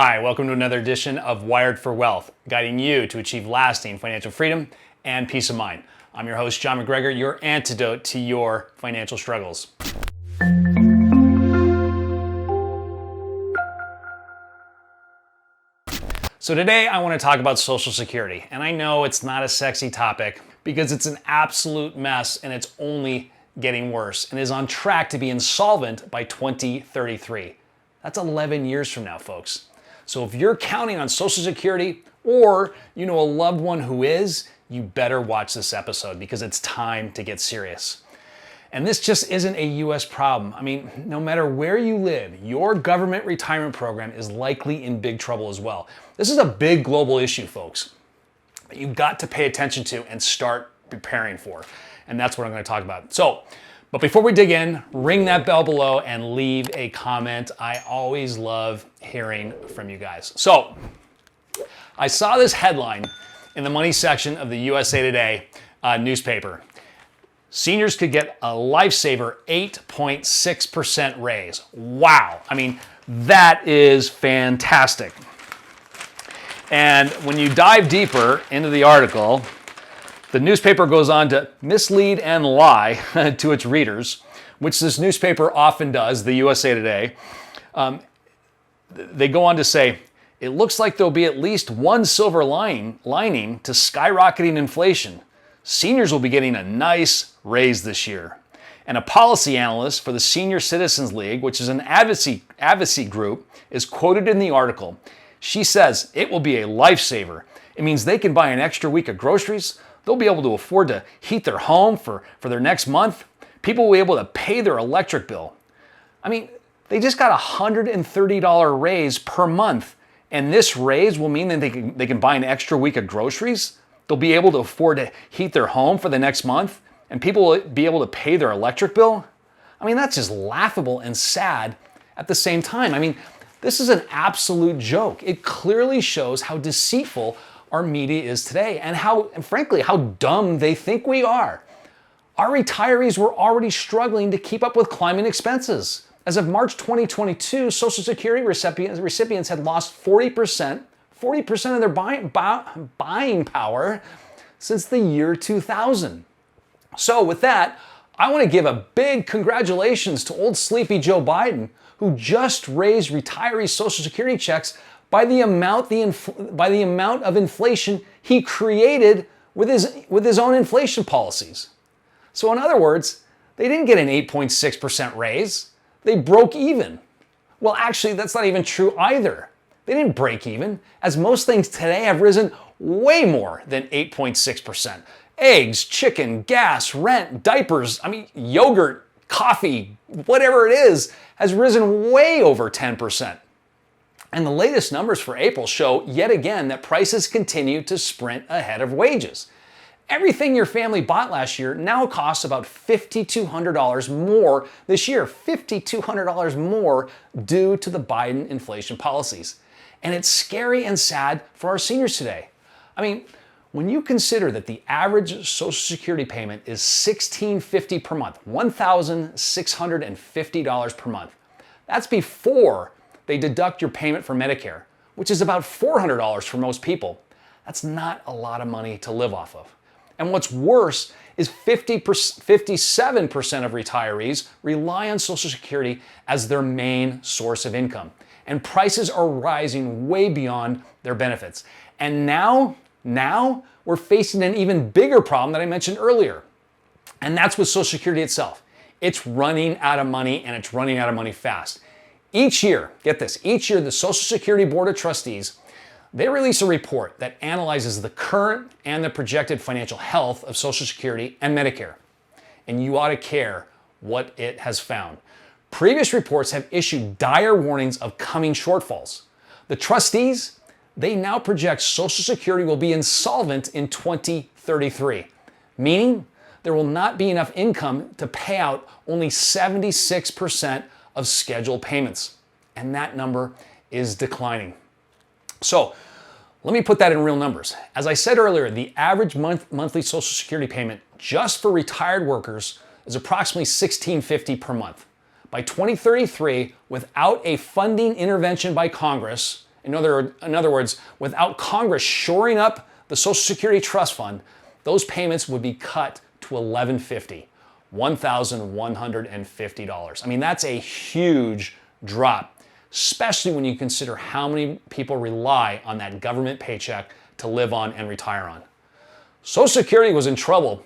Hi, welcome to another edition of Wired for Wealth, guiding you to achieve lasting financial freedom and peace of mind. I'm your host, John MacGregor, your antidote to your financial struggles. So today I want to talk about Social Security, and I know it's not a sexy topic because it's an absolute mess and it's only getting worse and is on track to be insolvent by 2033. That's 11 years from now, folks. So if you're counting on Social Security or you know a loved one who is, you better watch this episode because it's time to get serious. And this just isn't a US problem. I mean, no matter where you live, your government retirement program is likely in big trouble as well. This is a big global issue, folks, that you've got to pay attention to and start preparing for. And that's what I'm going to talk about. But before we dig in, ring that bell below and leave a comment. I always love hearing from you guys. So I saw this headline in the money section of the USA Today newspaper. Seniors could get a lifesaver 8.6% raise. Wow. I mean, that is fantastic. And when you dive deeper into the article, the newspaper goes on to mislead and lie to its readers, which this newspaper often does, the USA Today. They go on to say, it looks like there'll be at least one silver lining to skyrocketing inflation. Seniors will be getting a nice raise this year. And a policy analyst for the Senior Citizens League, which is an advocacy group, is quoted in the article. She says it will be a lifesaver. It means they can buy an extra week of groceries. They'll be able to afford to heat their home for their next month. People will be able to pay their electric bill. I mean, they just got a $130 raise per month. And this raise will mean that they can buy an extra week of groceries. They'll be able to afford to heat their home for the next month. And people will be able to pay their electric bill. I mean, that's just laughable and sad at the same time. I mean, this is an absolute joke. It clearly shows how deceitful our media is today and frankly, how dumb they think we are. Our retirees were already struggling to keep up with climbing expenses. As of March 2022, Social Security recipients had lost 40% of their buying power since the year 2000. So with that, I want to give a big congratulations to old sleepy Joe Biden, who just raised retiree Social Security checks by the amount of inflation he created with his own inflation policies. So in other words, they didn't get an 8.6% raise. They broke even. Well, actually, that's not even true either. They didn't break even, as most things today have risen way more than 8.6%. Eggs, chicken, gas, rent, diapers, yogurt, coffee, whatever it is, has risen way over 10%. And the latest numbers for April show yet again that prices continue to sprint ahead of wages. Everything your family bought last year now costs about $5,200 more this year, $5,200 more due to the Biden inflation policies. And it's scary and sad for our seniors today. I mean, when you consider that the average Social Security payment is $1,650 per month, $1,650 per month, that's before they deduct your payment for Medicare, which is about $400 for most people. That's not a lot of money to live off of. And what's worse is 57% of retirees rely on Social Security as their main source of income. And prices are rising way beyond their benefits. And now we're facing an even bigger problem that I mentioned earlier. And that's with Social Security itself. It's running out of money, and it's running out of money fast. Each year, get this, the Social Security Board of Trustees, they release a report that analyzes the current and the projected financial health of Social Security and Medicare. And you ought to care what it has found. Previous reports have issued dire warnings of coming shortfalls. The trustees, they now project Social Security will be insolvent in 2033, meaning there will not be enough income to pay out only 76% of scheduled payments. And that number is declining. So let me put that in real numbers. As I said earlier, the average monthly Social Security payment just for retired workers is approximately $1,650 per month. By 2033, without a funding intervention by Congress, In other words, without Congress shoring up the Social Security Trust Fund, those payments would be cut to $1,150. I mean, that's a huge drop, especially when you consider how many people rely on that government paycheck to live on and retire on. Social Security was in trouble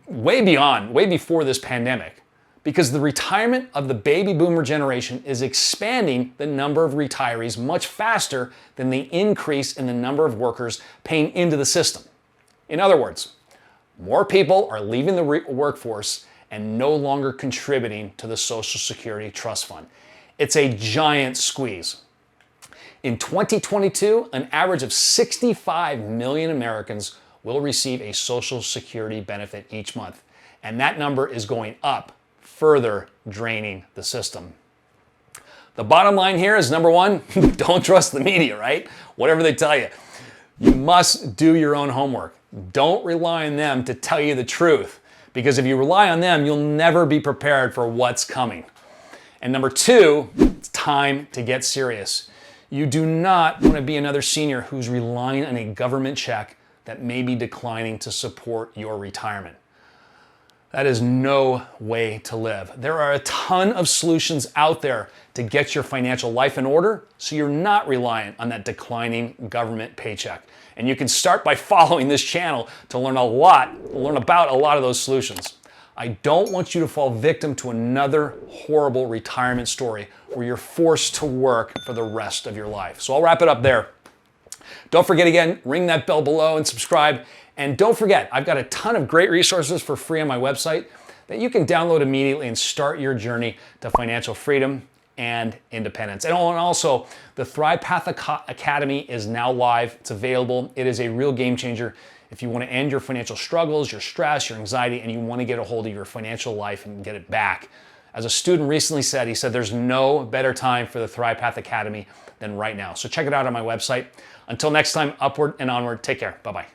way before this pandemic, because the retirement of the baby boomer generation is expanding the number of retirees much faster than the increase in the number of workers paying into the system. In other words, more people are leaving the workforce and no longer contributing to the Social Security Trust Fund. It's a giant squeeze. In 2022, an average of 65 million Americans will receive a Social Security benefit each month, and that number is going up, further draining the system. The bottom line here is, number one, don't trust the media, right? Whatever they tell you. You must do your own homework. Don't rely on them to tell you the truth, because if you rely on them, you'll never be prepared for what's coming. And number two, it's time to get serious. You do not want to be another senior who's relying on a government check that may be declining to support your retirement. That is no way to live. There are a ton of solutions out there to get your financial life in order so you're not reliant on that declining government paycheck. And you can start by following this channel to learn about a lot of those solutions. I don't want you to fall victim to another horrible retirement story where you're forced to work for the rest of your life. So I'll wrap it up there. Don't forget, again, ring that bell below and subscribe. And don't forget, I've got a ton of great resources for free on my website that you can download immediately and start your journey to financial freedom and independence. And also, the Thrive Path Academy is now live. It's available. It is a real game changer if you want to end your financial struggles, your stress, your anxiety, and you want to get a hold of your financial life and get it back. As a student recently said, he said, there's no better time for the Thrive Path Academy than right now. So check it out on my website. Until next time, upward and onward. Take care. Bye-bye.